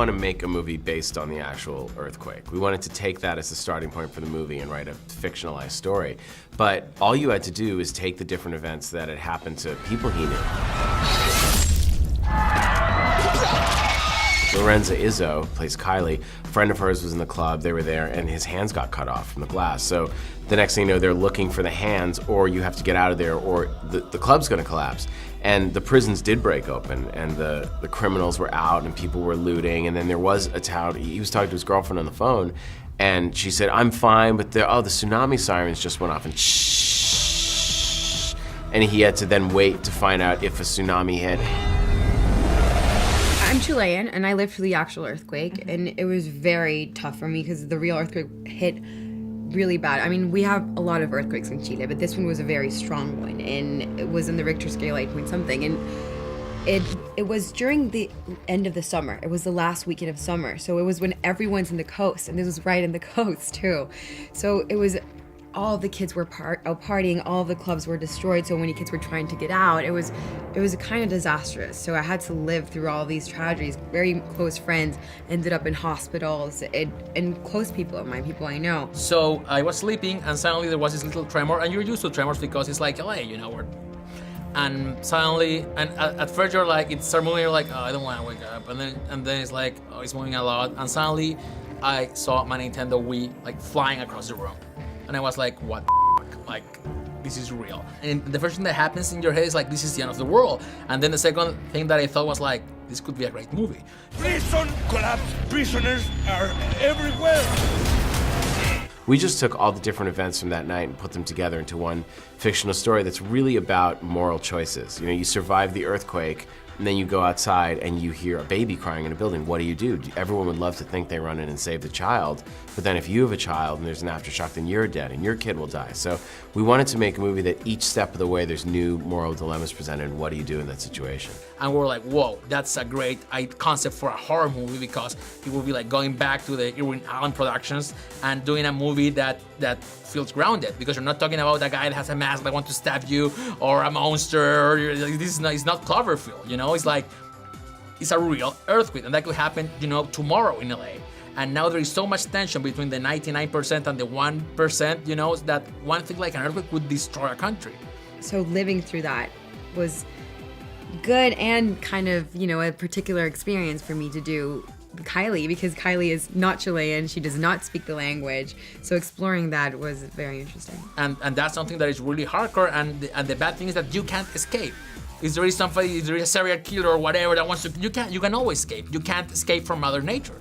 want to make a movie based on the actual earthquake. We wanted to take that as the starting point for the movie and write a fictionalized story. But all you had to do is take the different events that had happened to people he knew. Lorenza Izzo plays Kylie. A friend of hers was in the club, they were there, and his hands got cut off from the glass. So the next thing you know, they're looking for the hands, or you have to get out of there, or the club's gonna collapse. And the prisons did break open, and the criminals were out, and people were looting, and then there was a town, he was talking to his girlfriend on the phone, and she said, I'm fine, but the tsunami sirens just went off, and shh. And he had to then wait to find out if a tsunami hit. I'm Chilean, and I lived through the actual earthquake, and it was very tough for me because the real earthquake hit really bad. I mean, we have a lot of earthquakes in Chile, but this one was a very strong one, and it was in the Richter scale 8-point-something, and it was during the end of the summer. It was the last weekend of summer, so it was when everyone's in the coast, and this was right in the coast too. So it was, all the kids were out partying, all the clubs were destroyed, so many kids were trying to get out. It was kind of disastrous. So I had to live through all these tragedies. Very close friends ended up in hospitals, and close people of mine, people I know. So I was sleeping, and suddenly there was this little tremor, and you're used to tremors because it's like LA, you know, and suddenly, and at first you're like, it's moving, you're like, oh, I don't want to wake up, and then it's like, oh, it's moving a lot, and suddenly I saw my Nintendo Wii like flying across the room. And I was like, what the fuck? Like, this is real. And the first thing that happens in your head is like, this is the end of the world. And then the second thing that I thought was like, this could be a great movie. Prison collapse, prisoners are everywhere. We just took all the different events from that night and put them together into one fictional story that's really about moral choices. You know, you survive the earthquake, and then you go outside and you hear a baby crying in a building. What do? Everyone would love to think they run in and save the child, but then if you have a child and there's an aftershock, then you're dead and your kid will die. So we wanted to make a movie that each step of the way there's new moral dilemmas presented, and what do you do in that situation? And we're like, whoa, that's a great concept for a horror movie, because it will be like going back to the Irwin Allen productions and doing a movie that feels grounded, because you're not talking about a guy that has a mask that wants to stab you, or a monster, or it's not Cloverfield, you know? It's like, it's a real earthquake, and that could happen, you know, tomorrow in LA. And now there is so much tension between the 99% and the 1%, you know, that one thing like an earthquake would destroy a country. So living through that was good, and kind of, you know, a particular experience for me to do Kylie, because Kylie is not Chilean, she does not speak the language, so exploring that was very interesting. And that's something that is really hardcore, and the bad thing is that you can't escape. If there is a serial killer or whatever that wants to, you can always escape. You can't escape from Mother Nature.